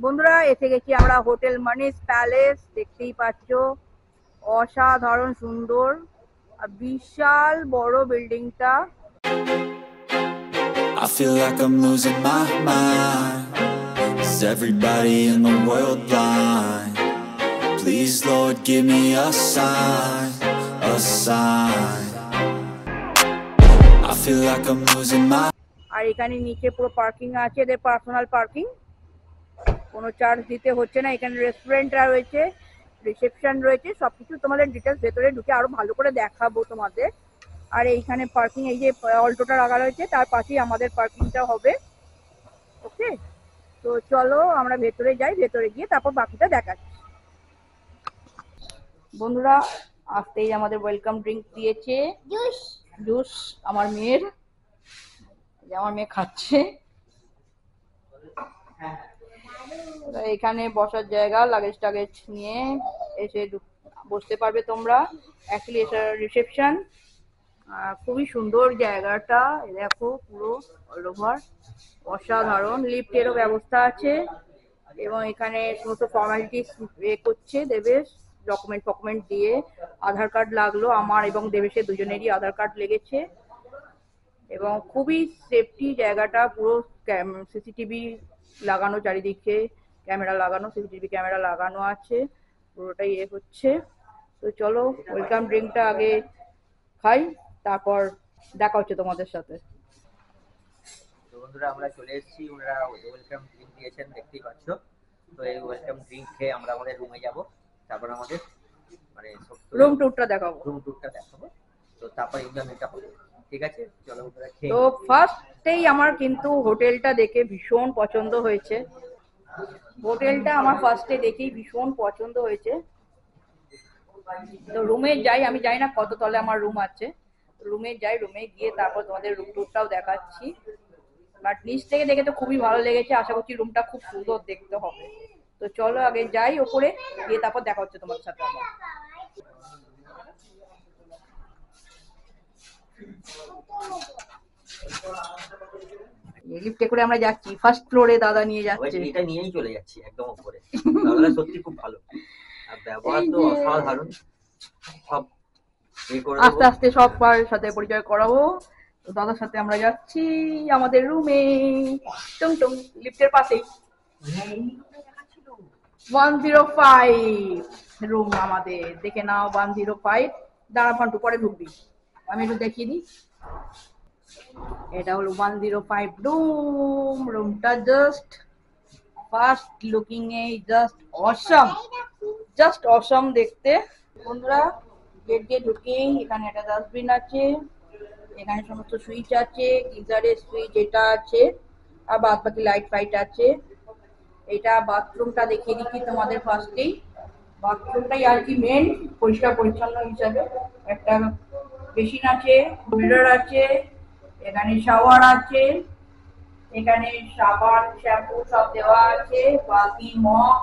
বন্ধুরা এসে গেছি আমরা হোটেল মানিস প্যালেস। দেখতেই পাচ্ছ অসাধারণ সুন্দর আর বিশাল বড় বিল্ডিংটা। I feel like I'm losing my mind. Is everybody in the world blind? Please Lord give me a sign, a sign. I feel like I'm losing my আর এখানে নিচে পুরো পার্কিং আছে, এদের পার্সোনাল পার্কিং, কোনো চার্জ দিতে হচ্ছে না। এখানে রেস্টুরেন্ট রয়েছে, রিসেপশন রয়েছে, সবকিছু তোমাদের ডিটেলস ভেতরে ঢুকে আরো ভালো করে দেখাবো তোমাদের। আর এইখানে পার্কিং, এই যে অল্টোটা লাগা রয়েছে তার পাশেই আমাদের পার্কিংটা হবে। ওকে, তো চলো আমরা ভেতরে যাই, ভেতরে গিয়ে তারপর বাকিটা দেখাচ্ছি। বন্ধুরা আসতেই আমাদের ওয়েলকাম ড্রিঙ্ক দিয়েছে, জুস আমার মেয়ের, আমার মেয়ে খাচ্ছে। এখানে বসার জায়গা, লাগেজ টাগেজ নিয়ে এসে বসতে পারবে তোমরা। অ্যাকচুয়ালি এটা রিসেপশন, খুবই সুন্দর জায়গাটা, দেখো পুরো অল ওভার অসাধারণ। লিফটেরও ব্যবস্থা আছে এবং এখানে সমস্ত ফর্মালিটিস করছে দেবেশ, ডকুমেন্ট দিয়ে। আধার কার্ড লাগলো, আমার এবং দেবেশের দুজনেরই আধার কার্ড লেগেছে। এবং খুবই সেফটি জায়গাটা, পুরো সিসিটিভি লাগানো, চারিদিকে ক্যামেরা লাগানো, সিসিটিভি ক্যামেরা লাগানো আছে, পুরোটাই হচ্ছে। তো চলো ওয়েলকাম ড্রিঙ্কটা আগে খাই, তারপর দেখা হচ্ছে তোমাদের সাথে। তো বন্ধুরা আমরা চলে এসেছি, ওনারা ওয়েলকাম ড্রিঙ্ক দিয়েছেন দেখতেই পাচ্ছ। তো এই ওয়েলকাম ড্রিঙ্ক খেয়ে আমরা আমাদের রুমে যাব, তারপর আমাদের মানে রুম ট্যুরটা দেখাবো। তো তারপর এনজয়মেন্টটা হবে, ঠিক আছে? চলো বন্ধুরা খেয়ে। তো ফার্স্টেই আমার কিন্তু হোটেলটা দেখে ভীষণ পছন্দ হয়েছে, হোটেলটা আমার ফার্স্টে দেখেই ভীষণ পছন্দ হয়েছে। তো রুমে যাই, আমি জানি না কত তলে আমার রুম আছে, রুমে যাই, রুমে গিয়ে তারপর তোমাদের রুম টুরটাও দেখাচ্ছি। বাট নিচ থেকে দেখে তো খুবই ভালো লেগেছে, আশা করছি রুমটা খুব সুন্দর দেখতে হবে। তো চলো আগে যাই ওপরে, গিয়ে তারপর দেখা হচ্ছে তোমার সাথে আমার। লিফটে করে আমরা যাচ্ছি, ফার্স্ট ফ্লোরে দাদা নিয়ে যাচ্ছে। এটা নিয়েই চলে যাচ্ছি একদম উপরে। দাদা সত্যি খুব ভালো, আর ব্যবহার তো অসাধারণ। সব আস্তে আস্তে সবার সাথে পরিচয় করাবো। তো দাদার সাথে আমরা যাচ্ছি আমাদের রুমে, টুং টুং লিফটের পাশেই 105 রুম আমাদের, দেখে নাও 105। দাঁড়া ফান্টু, পরে ঢুকবি, আমি একটু দেখিয়ে দিই। এটা হলো 105 রুম। রুমটা জাস্ট ফার্স্ট লুকিং এ জাস্ট অসম দেখতে। বন্ধুরা গেট দিয়ে ঢুকেই এখানে একটা ডাস্টবিন আছে, এখানে সমস্ত সুইচ আছে, গিজারের সুইচ এটা আছে, আর বাদ বাকি লাইট ফাইট আছে। এটা বাথরুমটা দেখিয়ে দিচ্ছি তোমাদের ফার্স্টেই। বাথরুমটাই আর কি মেন পরিষ্কার পরিচ্ছন্ন হিসাবে। একটা বেসিন আছে, মিরর আছে, এখানে শাওয়ার আছে, এখানে সাবান শ্যাম্পু সব দেওয়া আছে, বালতি মগ,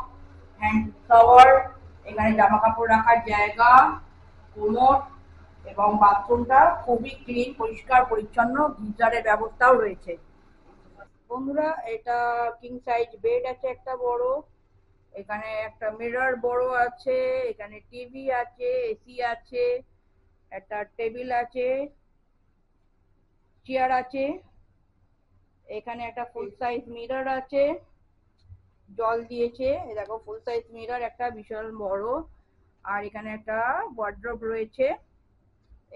হ্যান্ড শাওয়ার, এখানে জামা কাপড় রাখার জায়গা, কোমোড, এবং বাথরুমটা খুবই ক্লিন, পরিষ্কার পরিচ্ছন্ন, গিজারের ব্যবস্থাও রয়েছে। বন্ধুরা এটা কিং সাইজ বেড আছে একটা বড়, এখানে একটা মিরর বড় আছে, এখানে টিভি আছে, এসি আছে, একটা টেবিল আছে, চেয়ার আছে, এখানে একটা ফুল সাইজ মিরর আছে, জল দিয়েছে, দেখো ফুল সাইজ মিরর একটা বিশাল বড়। আর এখানে একটা ওয়ার্ড্রপ রয়েছে,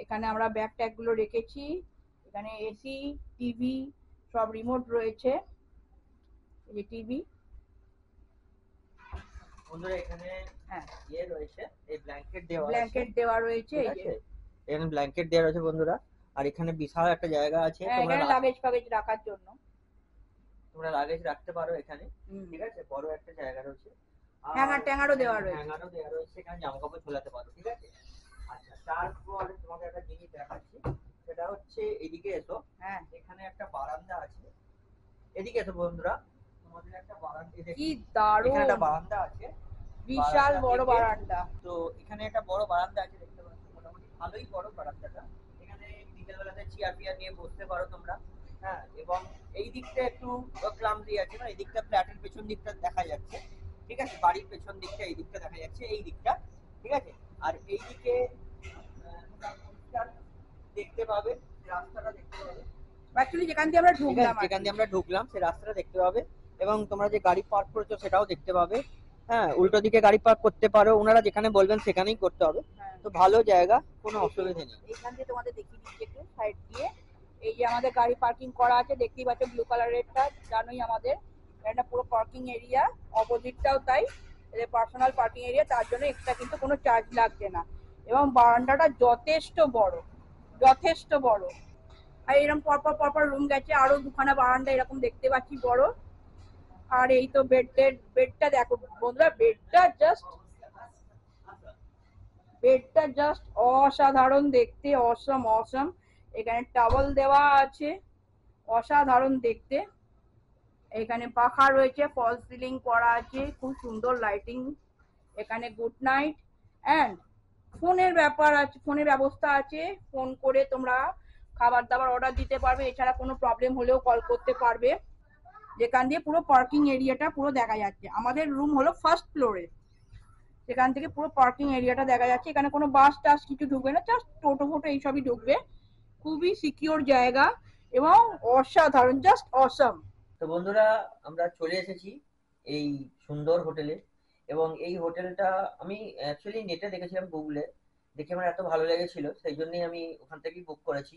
এখানে আমরা ব্যাগ ট্যাগ গুলো রেখেছি। এখানে এসি, টিভি, সব রিমোট রয়েছে, এই যে টিভি। বন্ধুরা এখানে ইয়ে রয়েছে, এই ব্ল্যাঙ্কেট দেওয়া রয়েছে, এই যে এখানে ব্ল্যাঙ্কেট দেওয়া রয়েছে বন্ধুরা। আর এখানে বিশাল একটা জায়গা আছে, তোমরা লাগেজ ফাগেজ রাখার জন্য, তোমরা লাগেজ রাখতে পারো এখানে, ঠিক আছে? বড় একটা জায়গা রয়েছে, হ্যাঙ্গারও দেওয়া রয়েছে, এখানে জামা কাপড় ঝোলাতে পারো, ঠিক আছে? আচ্ছা, তারপরে তোমাকে একটা জিনিস দেখাচ্ছি, সেটা হচ্ছে এদিকে এসো। হ্যাঁ, এখানে একটা বারান্দা আছে, এদিকে এসো বন্ধুরা, তোমাদের একটা বারান্দা, কি দারুণ, এখানে একটা বারান্দা আছে, বিশাল বড় বারান্দা। তো এখানে একটা বড় বারান্দা আছে, দেখতে পাচ্ছ, মোটামুটি ভালোই বড় বারান্দাটা। এখানে বিকেল বেলাতে চেয়ার পিয়ার নিয়ে বসতে পারো তোমরা, হ্যাঁ, এবং এই দিকটা একটু ক্লামজি আছে, না এই দিকটা ফ্ল্যাটের পেছন দিকটা দেখা যাচ্ছে, ঠিক আছে, বাড়ির পেছন দিকটা এই দিকটা দেখা যাচ্ছে, এই দিকটা, ঠিক আছে। আর এই দিকে দেখতে পাবে, রাস্তাটা দেখতে পাবে, অ্যাকচুয়ালি যেখান দিয়ে আমরা ঠিক আছে, ঢুকলাম যেখান দিয়ে আমরা ঢুকলাম সেই রাস্তাটা দেখতে পাবে, এবং তোমরা যে গাড়ি পার্ক করেছো সেটাও দেখতে পাবে। হ্যাঁ, উল্টো দিকে গাড়ি পার্ক করতে পারো, ওনারা যেখানে বলবেন সেখানেই করতে হবে। হ্যাঁ, তো ভালো জায়গা, কোনো অসুবিধা নেই। এইখান দিয়ে তোমাদের দেখিয়ে দিচ্ছি একটু সাইড দিয়ে। এই যে আমাদের গাড়ি পার্কিং করা আছে, দেখতেই পাচ্ছ ব্লু কালারেরটা, জানোই আমাদের এটা পুরো পার্কিং এরিয়া, অপোজিটটাও তাই, এদের পার্সোনাল পার্কিং এরিয়া, তার জন্য এক্সট্রা কিন্তু কোনো চার্জ লাগছে না। এবং বারান্দাটা যথেষ্ট বড়, যথেষ্ট বড়। আর এরকম পরপর পরপর রুম গেছে, আরো দুখানা বারান্দা এরকম দেখতে পাচ্ছি বড়। আর এই তো বেডটা দেখো বন্ধুরা, বেডটা জাস্ট অসাধারণ দেখতে, অসম অসম। এখানে টাওয়াল দেওয়া আছে, অসাধারণ দেখতে। এখানে পাখা রয়েছে, ফলস সিলিং করা আছে, খুব সুন্দর লাইটিং। এখানে গুড নাইট অ্যান্ড ফোনের ব্যাপার আছে, ফোনের ব্যবস্থা আছে, ফোন করে তোমরা খাবার দাবার অর্ডার দিতে পারবে, এছাড়া কোনো প্রবলেম হলেও কল করতে পারবে। যেখান দিয়ে পুরো পার্কিং এরিয়াটা পুরো দেখা যাচ্ছে। আমাদের রুম হলো ফার্স্ট ফ্লোরে, সেখান থেকে পুরো পার্কিং এরিয়াটা দেখা যাচ্ছে। এখানে কোনো বাস টাস কিছু ঢুকবে না, জাস্ট টোটো ফোটো এইসবই ঢুকবে। খুবই সিকিউর জায়গা এবং অসাধারণ, জাস্ট অসম। তো বন্ধুরা, আমরা চলে এসেছি এই সুন্দর হোটেলে, এবং এই হোটেলটা আমি অ্যাকচুয়ালি নেটে দেখেছিলাম, গুগলে দেখে আমার এত ভালো লেগেছিল, সেই জন্যই আমি ওখান থেকেই বুক করেছি,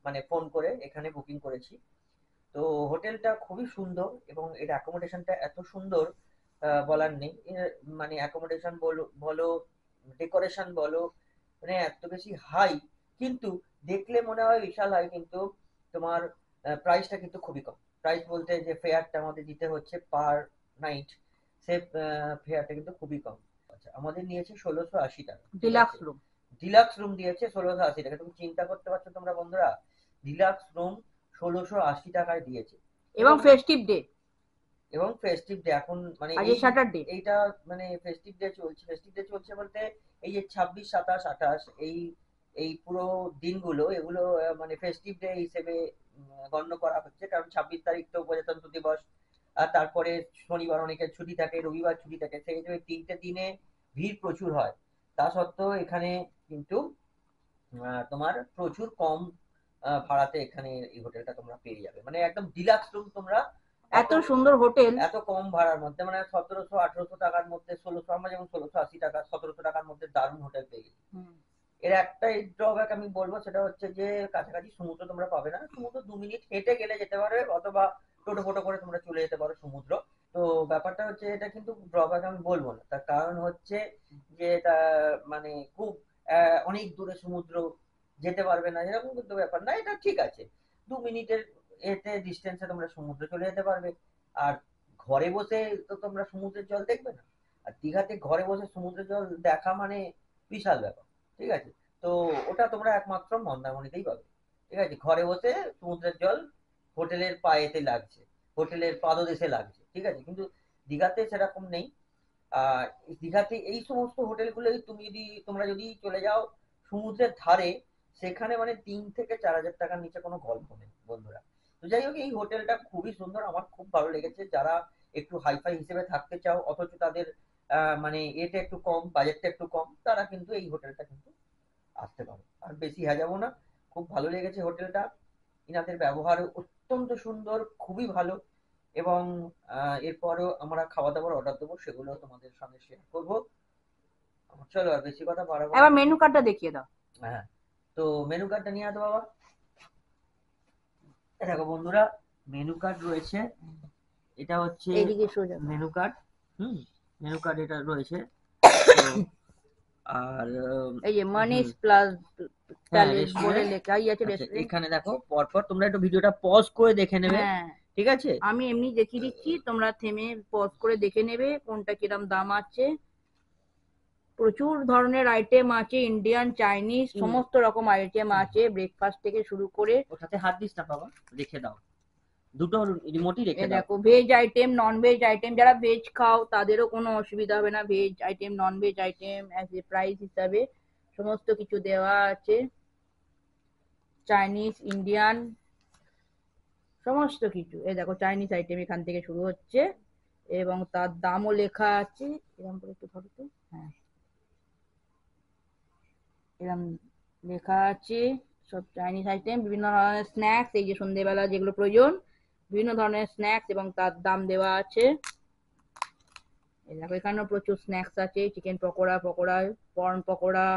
মানে ফোন করে এখানে বুকিং করেছি। তো হোটেলটা খুবই সুন্দর, এবং এর অ্যাকোমোডেশনটা এত সুন্দর, বলার নেই। মানে অ্যাকোমোডেশন বলো বলো, ডেকোরেশন বলো, মানে এত বেশি হাই, কিন্তু দেখলে মনে হয় বিশাল হাই, কিন্তু তোমার প্রাইসটা কিন্তু খুবই কম। প্রাইস বলতে যে ফেয়ারটা আমাদের দিতে হচ্ছে পার নাইট, সে ফেয়ারটা কিন্তু খুবই কম। আচ্ছা, আমাদের নিয়েছে 1680 টাকা। ডিলাক্স রুম, ডিলাক্স রুম দিয়েছে 1680 টাকা। তুমি চিন্তা করতে পারছো তোমরা বন্ধুরা, ডিলাক্স রুম 1680 টাকায় দিয়েছে। এবং ফেস্টিভ ডে, এবং ফেস্টিভ ডে এখন মানে আজ এই স্যাটারডে। এইটা মানে ফেস্টিভ ডে চলছে। ফেস্টিভ ডে চলছে বলতে এই যে 26, 27, 28 এই এই পুরো দিনগুলো, এগুলো মানে ফেস্টিভ ডে হিসেবে গণ্য করা হচ্ছে, কারণ 26 তারিখ তো প্রজাতন্ত্র দিবস, আর তারপরে শনিবার অনেকের ছুটি থাকে, রবিবার ছুটি থাকে, সেই জন্য 3টে দিনে ভিড় প্রচুর হয়। তা সত্ত্বেও এখানে কিন্তু তোমার প্রচুর কম ভাড়াতে এখানে এই হোটেলটা তোমরা পেয়ে যাবে, মানে একদম ডিলাক্স রুম তোমরা এত সুন্দর হোটেল, এত কম ভাড়ার মধ্যে, মানে 1700-1800 টাকার মধ্যে, 1600, আমরা যেমন 1680 টাকা 1700 টাকার মধ্যে দারুণ হোটেল পেয়ে গেছি। এর একটাই ড্রব্যাক আমি বলবো, সেটা হচ্ছে যে কাছাকাছি সমুদ্র তোমরা পাবে না। সমুদ্র 2 মিনিট হেঁটে গেলে যেতে পারবে, অথবা টোটো ফোটো করে তোমরা চলে যেতে পারো সমুদ্র। তো ব্যাপারটা হচ্ছে এটা কিন্তু ড্রব্যাক আমি বলবো না, তার কারণ হচ্ছে যে এটা মানে খুব অনেক দূরে সমুদ্র যেতে পারবে না, এরকম কিন্তু ব্যাপার না, এটা ঠিক আছে। 2 মিনিটের এতে ডিস্টেন্সে তোমরা সমুদ্রে চলে যেতে পারবে। আর ঘরে বসে তো তোমরা সমুদ্রের জল দেখবে না, আর দীঘাতে ঘরে বসে সমুদ্রের জল দেখা মানে বিশাল ব্যাপার, ঠিক আছে। তো ওটা তোমরা একমাত্র মন্দারমণিতেই পাবে, ঠিক আছে, ঘরে বসে সমুদ্রের জল হোটেলের পায়েতে লাগছে, হোটেলের পাদদেশে লাগছে, ঠিক আছে, কিন্তু দীঘাতে সেরকম নেই। আর দীঘাতে এই সমস্ত হোটেলগুলোই তোমরা যদি চলে যাও সমুদ্রের ধারে, সেখানে মানে 3 থেকে 4 হাজার টাকার নিচে কোনো গল্প নেই বন্ধুরা। তো যাই হোক, এই হোটেলটা খুবই সুন্দর, আমার খুব ভালো লেগেছে। যারা একটু হাইফাই হিসেবে থাকতে চাও, অথচ তাদের মানে এটা একটু কম, বাজেটটা একটু কম, তারা কিন্তু এই হোটেলটা কিন্তু আসতে পারো। আর বেশি হাজাবো না, খুব ভালো লেগেছে হোটেলটা, ইনাদের ব্যবহার অত্যন্ত সুন্দর, খুবই ভালো। এবং এরপরও আমরা খাওয়া দাওয়ার অর্ডার দেবো, সেগুলো তোমাদের সঙ্গে শেয়ার করবো। চলো আর বেশি কথা বাড়াবো না। এবার মেনু কার্ডটা দেখিয়ে দাও। হ্যাঁ, তো মেনু কার্ডটা নিয়ে আসো বাবা। দেখো বন্ধুরা, মেনু কার্ড রয়েছে, এটা হচ্ছে এইদিকে সোজা মেনু কার্ড। মেনু কার্ড এটা রয়েছে। তো আর এই যে মানিস প্লাস হ্যাঁ, প্যালেস বলে রেস্টুরেন্ট। লেখাই আছে আচ্ছা, রেস্টুরেন্ট। এখানে দেখো পরপর তোমরা একটু ভিডিওটা পজ করে দেখে নেবে, হ্যাঁ, ঠিক আছে। আমি এমনি দেখিয়ে দিচ্ছি, তোমরা থেমে পজ করে দেখে নেবে কোনটা কিরম দাম আছে। প্রচুর ধরনের আইটেম আছে, ইন্ডিয়ান, চাইনিজ, সমস্ত রকম আইটেম আছে, ব্রেকফাস্ট থেকে শুরু করে। ওটাতে হাত দিস না বাবা, রেখে দাও, দুটো রিমোটই এ রেখে দাও। দেখো veg item, non veg item, যারা ভেজ খাও তাদেরও কোনো অসুবিধা হবে না, veg item non veg item as a price হিসাবে সমস্ত কিছু দেওয়া আছে। চাইনিজ, ইন্ডিয়ান, সমস্ত কিছু। এই দেখো চাইনিজ আইটেম এখান থেকে শুরু হচ্ছে এবং তার দামও লেখা আছে। এরকম করে একটু ধরো তো। হ্যাঁ, এরকম লেখা আছে সব চাইনিজ আইটেম, বিভিন্ন ধরনের স্ন্যাক্স, এই যে সন্ধ্যেবেলা যেগুলো প্রয়োজন বিভিন্ন ধরনের স্ন্যাক্স এবং তার দাম দেওয়া আছে। এই দেখো এখানেও প্রচুর স্ন্যাক্স আছে, chicken pakora, corn pakora,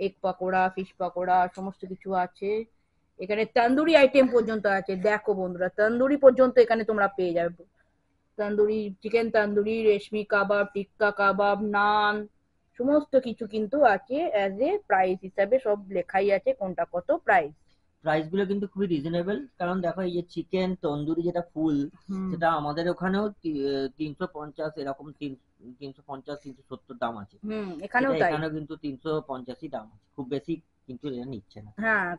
egg pakora, fish pakora, সমস্ত কিছু আছে। এখানে তন্দুরি আইটেম পর্যন্ত আছে। দেখো বন্ধুরা, তন্দুরি পর্যন্ত এখানে তোমরা পেয়ে যাবে। তন্দুরি, চিকেন তন্দুরি, রেশমি কাবাব, টিক্কা কাবাব, নান, সমস্ত কিছু কিন্তু আছে। অ্যাজ এ প্রাইস হিসাবে সব লেখাই আছে কোনটা কত প্রাইস। প্রাইস গুলো কিন্তু খুবই রিজনেবল, কারণ দেখো এই যে চিকেন তন্দুরি যেটা ফুল, সেটা আমাদের ওখানেও 350 এরকম 350 370 দাম আছে। এখানেও তাই, এখানেও কিন্তু 385 দাম আছে, খুব বেশি কিন্তু এরা নিচ্ছে না। হ্যাঁ,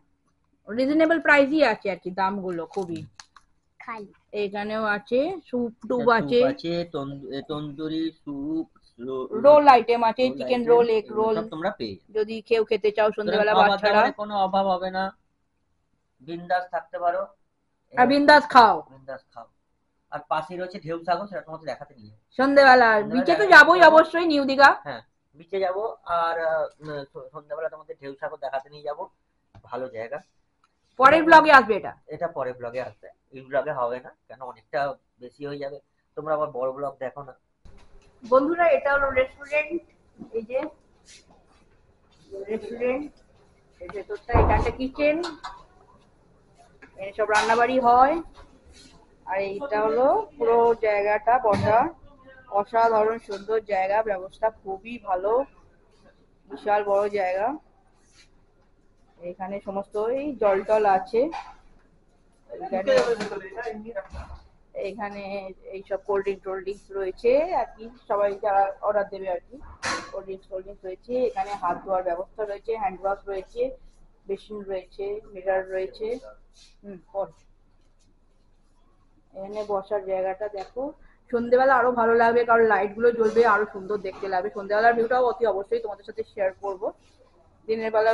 রিজনেবল প্রাইসই আছে আর কি, দামগুলো খুবই। এখানেও আছে স্যুপ টুপ আছে, তন্দুরি স্যুপ, রোল আইটেম আছে, চিকেন রোল, এগ রোল, তোমরা পেয়ে যাবে। যদি কেউ খেতে চাও সন্ধ্যেবেলা খাবার বাচ্চারা, দাবারের কোনো অভাব হবে না, বিন্দাস থাকতে পারো আর বিন্দাস খাও। আর পাশে রয়েছে ঢেউ সাগর, সেটা তোমাকে দেখাতে নিয়ে যাবো সন্ধ্যেবেলা বিচে তো যাবোই অবশ্যই, নিউ দীঘা। হ্যাঁ, বিচে যাবো, আর সন্ধ্যাবেলা তোমাদের ঢেউ সাগর দেখাতে নিয়ে যাবো। ভালো জায়গা। পরের ব্লগে আসবে এটা পরের ব্লগে আসবে, এই ব্লগে হবে না, কেন অনেকটা বেশি হয়ে যাবে, তোমরা আবার বড় ব্লগ দেখো না। বন্ধুরা এটা হলো রেস্টুরেন্ট, এই যে রেস্টুরেন্ট, এর ভেতরটা, এখানটা কিচেন, সব রান্নাবাড়ি হয়। আর এইটা হলো পুরো জায়গাটা বসার, অসাধারণ সুন্দর জায়গা, ব্যবস্থা খুবই ভালো, বিশাল বড় জায়গা। এখানে সমস্ত এই জল টল আছে, এখানে এইসব কোল্ড ড্রিঙ্কস রয়েছে আর কি, সবাই যারা অর্ডার দেবে আর কি, কোল্ড ড্রিঙ্কস রয়েছে। এখানে হাত ধোয়ার ব্যবস্থা রয়েছে, হ্যান্ড ওয়াশ রয়েছে, বেসিন রয়েছে, মিরার রয়েছে। এখানে বসার জায়গাটা দেখো, সন্ধ্যেবেলা আরো ভালো লাগবে, কারণ লাইট গুলো জ্বলবে, আরো সুন্দর দেখতে লাগবে। সন্ধ্যেবেলার ভিউটাও অতি অবশ্যই তোমাদের সাথে শেয়ার করব। দিনের বেলা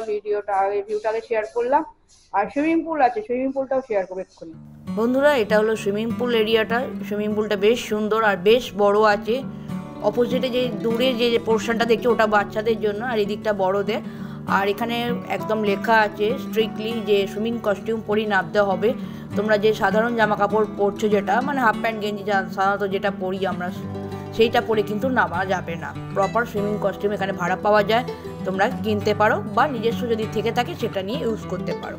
ভিউটাকে শেয়ার করলাম। আর সুইমিং পুল আছে, সুইমিং পুলটাও শেয়ার করবো এক্ষুনি। বন্ধুরা এটা হলো সুইমিং পুল এরিয়াটা, সুইমিং পুলটা বেশ সুন্দর আর বেশ বড় আছে। অপোজিটে যে দূরে যে পোর্শনটা দেখছি ওটা বাচ্চাদের জন্য, আর এদিকটা বড়দের। আর এখানে একদম লেখা আছে স্ট্রিক্টলি যে সুইমিং কস্টিউম পরেই নামতে হবে। তোমরা যে সাধারণ জামা কাপড় পরছো, যেটা মানে হাফ প্যান্ট গেঞ্জি সাধারণত যেটা পরি আমরা, সেইটা পরে কিন্তু নামা যাবে না। প্রপার সুইমিং কস্টিউম এখানে ভাড়া পাওয়া যায়, তোমরা কিনতে পারো বা নিজস্ব যদি থেকে থাকে সেটা নিয়ে ইউজ করতে পারো।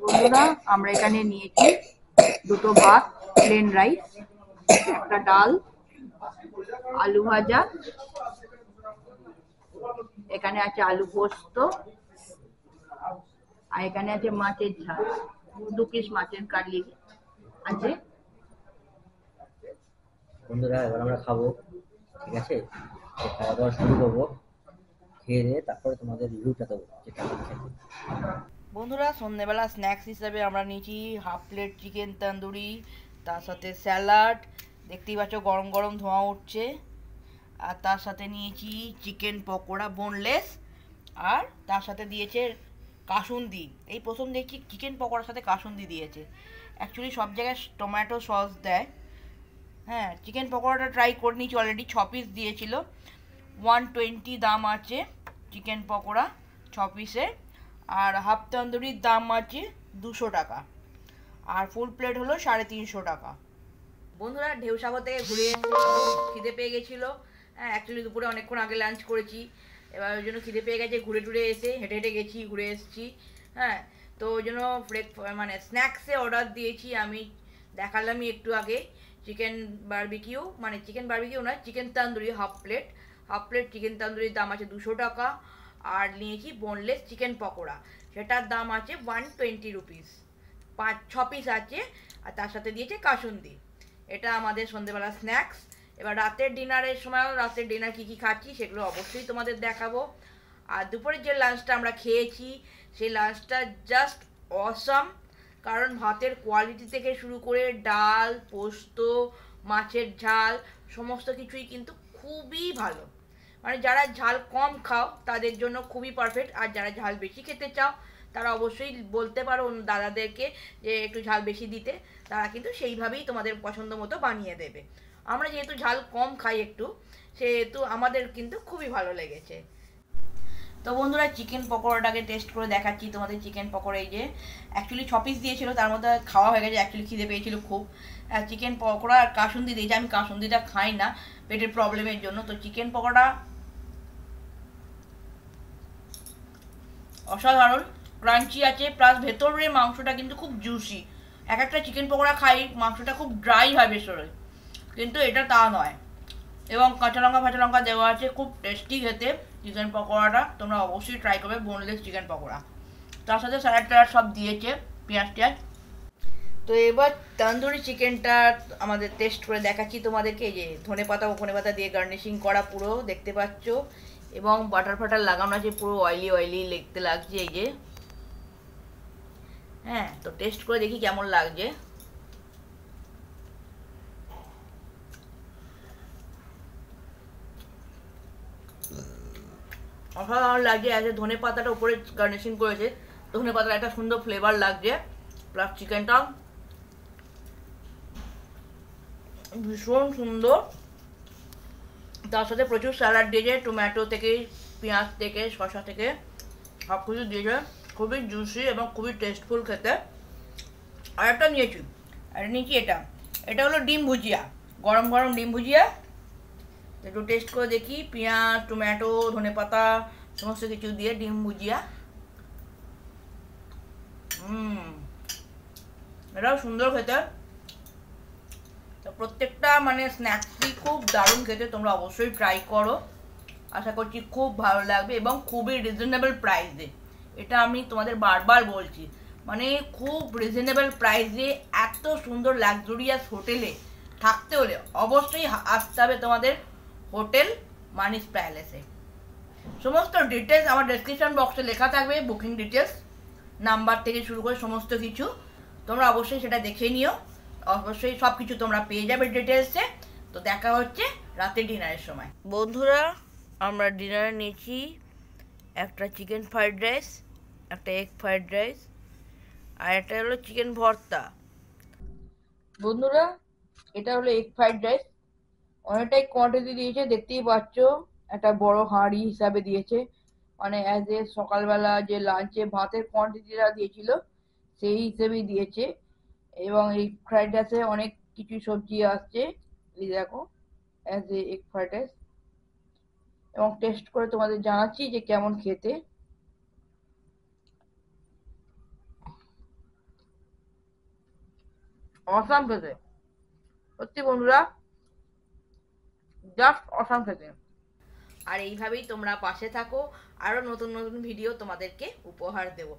বন্ধুরা আমরা এখানে নিয়েছি দুটো ভাত, প্লেন রাইস, একটা ডাল, আলু ভাজা, এখানে আছে আলু পোস্ত, আর এখানে আছে মাছের ঝাল, 2 পিস মাছের কাটলি আছে। বন্ধুরা এবার আমরা খাবো, ঠিক আছে? খাওয়া দাওয়া শুরু করবো, খেয়ে দিয়ে তারপরে তোমাদের রিভিউটা দেবো যে কেমন খেতে। বন্ধুরা সন্ধ্যেবেলা স্ন্যাক্স হিসাবে আমরা নিয়েছি হাফ প্লেট চিকেন তন্দুরি, তার সাথে স্যালাড, দেখতেই পাচ্ছ গরম গরম ধোঁয়া উঠছে, আর তার সাথে নিয়েছি চিকেন পকোড়া বোনলেস, আর তার সাথে দিয়েছে কাসুন্দি। এই প্রথম দেখছি চিকেন পকোড়ার সাথে কাসুন্দি দিয়েছে। অ্যাকচুয়ালি সব জায়গায় টমেটো সস দেয়। হ্যাঁ, চিকেন পকোড়াটা ট্রাই করে নিয়েছি অলরেডি, 6 পিস দিয়েছিল, 120 দাম আছে চিকেন পকোড়া 6 পিসের। আর হাফ তন্দুরির দাম আছে 200 টাকা, আর ফুল প্লেট হলো 350 টাকা। বন্ধুরা ঢেউসাগর থেকে ঘুরে খিদে পেয়ে গেছিলো। হ্যাঁ, অ্যাকচুয়ালি দুপুরে অনেকক্ষণ আগে লাঞ্চ করেছি, এবার ওই জন্য খিদে পেয়ে গেছে, ঘুরে টুরে এসে হেঁটে হেঁটে গেছি, ঘুরে এসেছি। হ্যাঁ, তো ওই জন্য মানে স্ন্যাক্সে অর্ডার দিয়েছি আমি, দেখালামই একটু আগে, চিকেন বারবিকিউ, মানে চিকেন বারবিকিউ নয়, chicken tandoori half plate chicken তন্দুরির দাম আছে 200 টাকা। আর নিয়েছি বোনলেস চিকেন পকোড়া, সেটার দাম আছে 120 রুপিস, 6 পিস আছে, আর তার সাথে দিয়েছে কাসুন্দি। এটা আমাদের সন্ধ্যেবেলা স্ন্যাক্স। এবার রাতের ডিনারের সময় রাতের ডিনার কী কী খাচ্ছি সেগুলো অবশ্যই তোমাদের দেখাবো। আর দুপুরের যে লাঞ্চটা আমরা খেয়েছি সেই লাঞ্চটা জাস্ট অসাম, কারণ ভাতের কোয়ালিটি থেকে শুরু করে ডাল, পোস্ত, মাছের ঝাল সমস্ত কিছুই কিন্তু খুবই ভালো। মানে যারা ঝাল কম খাও তাদের জন্য খুবই পারফেক্ট, আর যারা ঝাল বেশি খেতে চাও তারা অবশ্যই বলতে পারো অন্য দাদাদেরকে যে একটু ঝাল বেশি দিতে, তারা কিন্তু সেইভাবেই তোমাদের পছন্দ মতো বানিয়ে দেবে। আমরা যেহেতু ঝাল কম খাই একটু, সেহেতু আমাদের কিন্তু খুবই ভালো লেগেছে। তো বন্ধুরা, চিকেন পকোড়াটাকে টেস্ট করে দেখাচ্ছি তোমাদের। চিকেন পকোড়া এই যে অ্যাকচুয়ালি 6 পিস দিয়েছিল, তার মধ্যে খাওয়া হয়ে গেছে, অ্যাকচুয়ালি খিদে পেয়েছিল খুব। চিকেন পকোড়া আর কাসুন্দি দিয়েছে, আমি কাসুন্দিটা খাই না পেটের প্রবলেমের জন্য। তো চিকেন পকোড়া অসাধারণ, ক্রাঞ্চি আছে, প্লাস ভেতরের মাংসটা কিন্তু খুব জুসি। এক একটা চিকেন পকোড়া খাই মাংসটা খুব ড্রাই হয় ভেতরে, কিন্তু এটা তা নয়। এবং কাঁচা লঙ্কা ফাঁচা লঙ্কা দেওয়া আছে, খুব টেস্টি খেতে চিকেন পকোড়াটা। তোমরা অবশ্যই ট্রাই করবে বোনলেস চিকেন পকোড়া। তার সাথে স্যালাড ট্যালাড সব দিয়েছে, পেঁয়াজ টেয়াজ। তো এবার তন্দুরি চিকেনটা আমাদের টেস্ট করে দেখাচ্ছি তোমাদেরকে। এই যে ধনে পাতা দিয়ে গার্নিশিং করা পুরো দেখতে পাচ্ছ, এবং বাটার ফাটার লাগানো আছে, পুরো অয়েলি অয়েলি দেখতে লাগছে এই যে। হ্যাঁ, তো টেস্ট করে দেখি কেমন লাগছে। অসাধারণ লাগছে। এজ এ ধনে পাতাটা উপরে গার্নিশিং করেছে, ধনে পাতার একটা সুন্দর ফ্লেভার লাগছে, প্লাস চিকেনটা ভীষণ সুন্দর। তার সাথে প্রচুর স্যালাড দিয়েছে, টমেটো থেকে, পেঁয়াজ থেকে, শসা থেকে সব কিছু দিয়েছে, খুবই জুসি এবং খুবই টেস্টফুল খেতে। আর একটা নিয়েছি, এটা হলো ডিম ভুজিয়া, গরম গরম ডিম ভুজিয়া। একটু টেস্ট করে দেখি, পেঁয়াজ, টমেটো, ধনেপাতা সমস্ত কিছু দিয়ে ডিম ভুজিয়া। এটাও সুন্দর খেতে। তো প্রত্যেকটা মানে স্ন্যাক্সই খুব দারুণ খেতে, তোমরা অবশ্যই ট্রাই করো। আশা করছি খুব ভালো লাগবে এবং খুবই রিজনেবল প্রাইসে। এটা আমি তোমাদের বারবার বলছি, মানে খুব রিজনেবল প্রাইসে এত সুন্দর লাক্সুরিয়াস হোটেলে থাকতে হলে অবশ্যই আসতে হবে তোমাদের হোটেল মানিস প্যালেসে। সমস্ত ডিটেলস আমার ডেসক্রিপশন বক্সে লেখা থাকবে, বুকিং ডিটেলস নাম্বার থেকে শুরু করে সমস্ত কিছু, তোমরা অবশ্যই সেটা দেখে নিও। অবশ্যই সব কিছু তোমরা পেয়ে যাবে ডিটেলসে। তো দেখা হচ্ছে রাতে ডিনারের সময়। বন্ধুরা, আমরা ডিনারে নিয়েছি একটা চিকেন ফ্রাইড রাইস, একটা এগ ফ্রাইড রাইস, আর একটা হলো চিকেন ভর্তা। বন্ধুরা, এটা হলো এগ ফ্রাইড রাইস, অনেকটাই কোয়ান্টিটি দিয়েছে, দেখতেই পাচ্ছ। একটা বড় হাঁড়ি হিসাবে দিয়েছে, মানে অ্যাজ এ সকালবেলা যে লাঞ্চে ভাতের কোয়ান্টিটিটা দিয়েছিল সেই হিসেবেই দিয়েছে। এবং এই ফ্রাইড রাইসে অনেক কিছু সবজি আসছে, এই দেখো as a egg fried rice. এবং টেস্ট করে তোমাদের জানাচ্ছি যে কেমন খেতে। অসাম খেতে, সত্যি বন্ধুরা, জাস্ট অসাম খেতে। আর এইভাবেই তোমরা পাশে থাকো, আরো নতুন নতুন ভিডিও তোমাদেরকে উপহার দেবো।